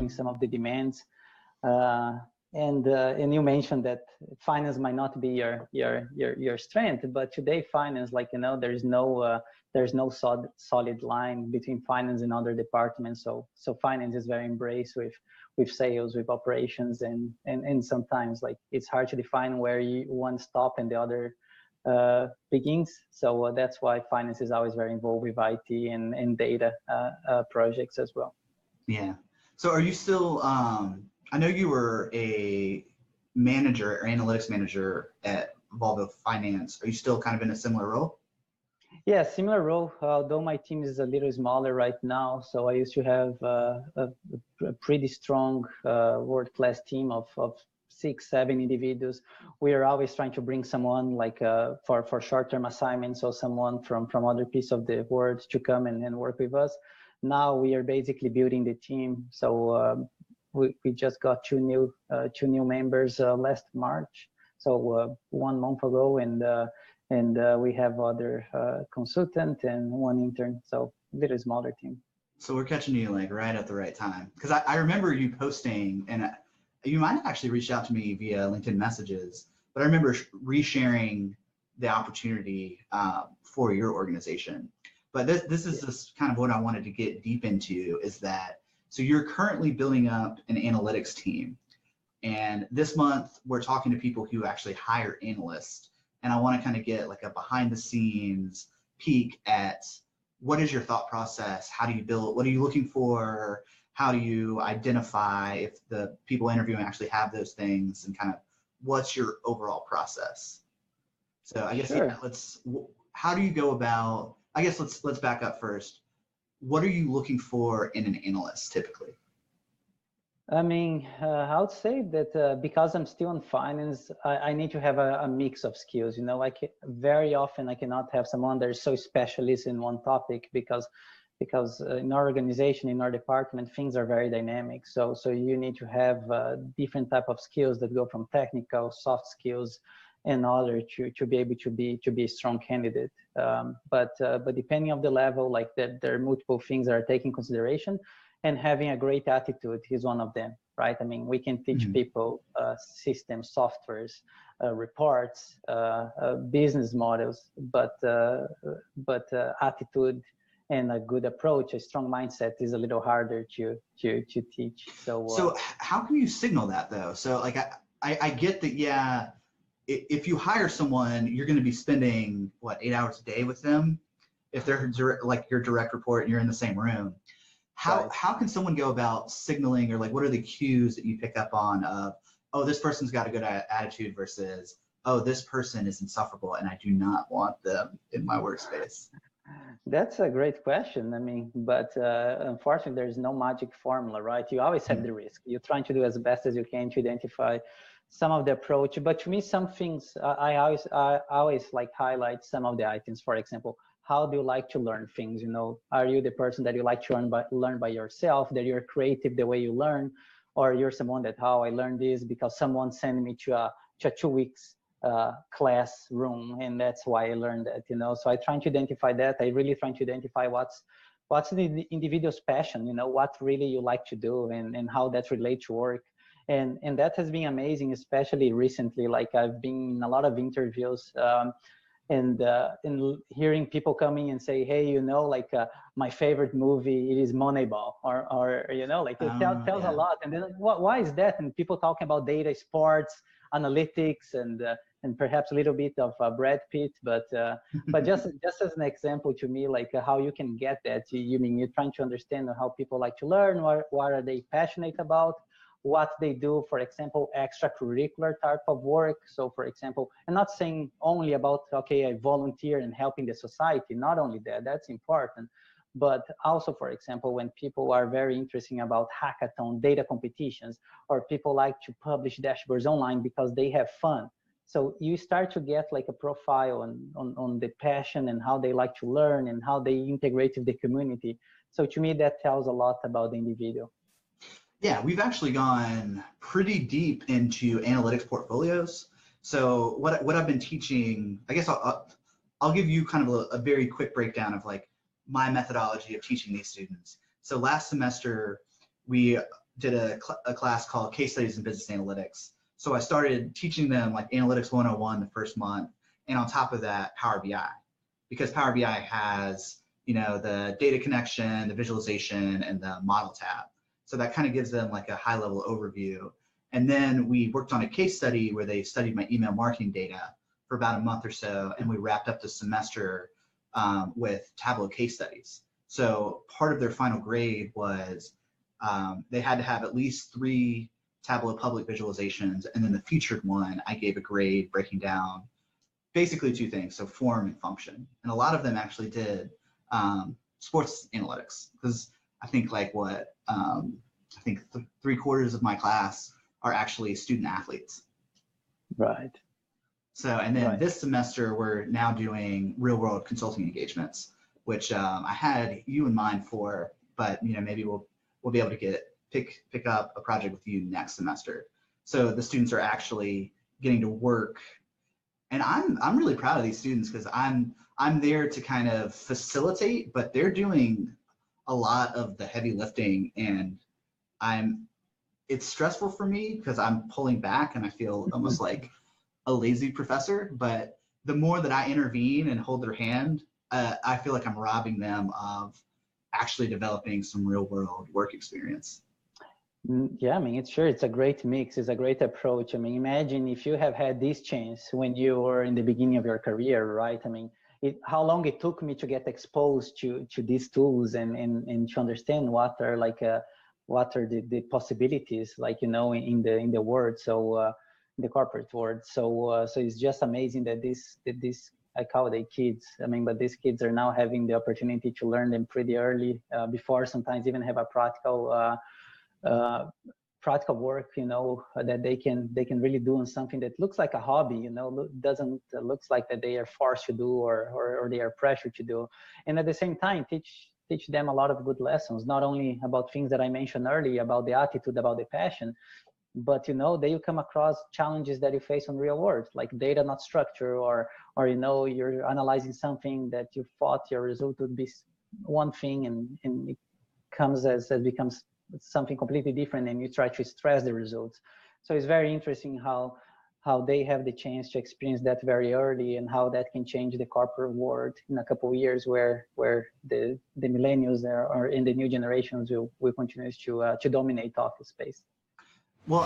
tracking some of the demands. And you mentioned that finance might not be your strength, but today finance, like, there's no solid line between finance and other departments. So finance is very embraced with sales, with operations, and sometimes like it's hard to define where one stop and the other begins. So that's why finance is always very involved with IT and data projects as well. Yeah. So are you still, I know you were a manager or analytics manager at Volvo Finance. Are you still kind of in a similar role? Yeah, similar role, although my team is a little smaller right now. So I used to have a pretty strong world-class team of 6-7 individuals. We are always trying to bring someone like for short-term assignments, or someone from other piece of the world to come and work with us. Now we are basically building the team. So we just got two new members last March. So 1 month ago, and we have other consultant and one intern. So a little smaller team. So we're catching you like right at the right time, because I remember you posting, and you might have actually reached out to me via LinkedIn messages, but I remember resharing the opportunity for your organization. But this is just kind of what I wanted to get deep into, is that, so you're currently building up an analytics team. And this month we're talking to people who actually hire analysts. And I want to kind of get like a behind the scenes peek at what is your thought process? How do you build? What are you looking for? How do you identify if the people interviewing actually have those things, and kind of what's your overall process? So I guess, sure. Yeah, how do you go about, I guess let's back up first. What are you looking for in an analyst typically? I mean, I would say that because I'm still in finance, I need to have a mix of skills. Like very often I cannot have someone that is so specialist in one topic, because in our organization, in our department, things are very dynamic. So you need to have different type of skills that go from technical, soft skills, and other to be able to be a strong candidate. But depending on the level, like that, there are multiple things that are taken consideration. And having a great attitude is one of them, right? I mean, we can teach people systems, softwares, reports, business models, but attitude and a good approach, a strong mindset is a little harder to teach. So how can you signal that though? So like I get that, yeah, if you hire someone, you're going to be spending 8 hours a day with them. If they're like your direct report and you're in the same room. How can someone go about signaling, or like what are the cues that you pick up on of, oh, this person's got a good attitude, versus, oh, this person is insufferable and I do not want them in my workspace? That's a great question. I mean, but unfortunately, there's no magic formula, right? You always have the risk. You're trying to do as best as you can to identify some of the approach. But to me, some things I always like highlight some of the items. For example, how do you like to learn things? Are you the person that you like to learn by yourself, that you're creative the way you learn, or you're someone that, I learned this because someone sent me to a 2 weeks classroom, and that's why I learned that. So I try to identify that. I really try to identify what's the individual's passion, what really you like to do, and how that relates to work. And that has been amazing, especially recently. Like I've been in a lot of interviews, and hearing people coming and say, hey, my favorite movie, it is Moneyball, or it tells a lot. And then why is that? And people talking about data, sports, analytics, and perhaps a little bit of Brad Pitt, but just as an example to me, like how you can get that. You're trying to understand how people like to learn, what are they passionate about, what they do, for example, extracurricular type of work. So for example, I'm not saying only about, I volunteer and helping the society, not only that, that's important, but also, for example, when people are very interested about hackathon, data competitions, or people like to publish dashboards online because they have fun. So you start to get like a profile on the passion and how they like to learn and how they integrate with the community. So to me, that tells a lot about the individual. Yeah, we've actually gone pretty deep into analytics portfolios. So what I've been teaching, I guess I'll give you kind of a very quick breakdown of like my methodology of teaching these students. So last semester, we did a class called Case Studies in Business Analytics. So I started teaching them like Analytics 101 the first month, and on top of that, Power BI, because Power BI has, you know, the data connection, the visualization, and the model tab. So that kind of gives them like a high level overview. And then we worked on a case study where they studied my email marketing data for about a month or so, and we wrapped up the semester with Tableau case studies. So part of their final grade was they had to have at least 3 Tableau public visualizations, and then the featured one, I gave a grade breaking down basically 2 things, so form and function. And a lot of them actually did sports analytics, because I think like what, I think 3/4 of my class are actually student athletes. Right. So, and then this semester, we're now doing real world consulting engagements, which I had you in mind for, but you know, maybe we'll be able to pick up a project with you next semester. So the students are actually getting to work, and I'm really proud of these students, because I'm there to kind of facilitate, but they're doing a lot of the heavy lifting, and it's stressful for me because I'm pulling back and I feel almost like a lazy professor. But the more that I intervene and hold their hand, I feel like I'm robbing them of actually developing some real world work experience. Yeah, I mean, it's a great mix. It's a great approach. I mean, imagine if you have had this chance when you were in the beginning of your career, right? I mean, how long it took me to get exposed to these tools and to understand what are like what are the possibilities, like, you know, in the world, so the corporate world. So it's just amazing that this I call it kids. I mean, but these kids are now having the opportunity to learn them pretty early, before sometimes even have a practical work, you know, that they can really do on something that looks like a hobby, you know, doesn't looks like that they are forced to do or they are pressured to do. And at the same time, teach them a lot of good lessons, not only about things that I mentioned earlier, about the attitude, about the passion, but, you know, they will come across challenges that you face on real world, like data not structure, or you know, you're analyzing something that you thought your result would be one thing, and it comes it becomes something completely different, and you try to stress the results. So it's very interesting how they have the chance to experience that very early, and how that can change the corporate world in a couple of years, where the millennials or in the new generations will continue to dominate office space. Well,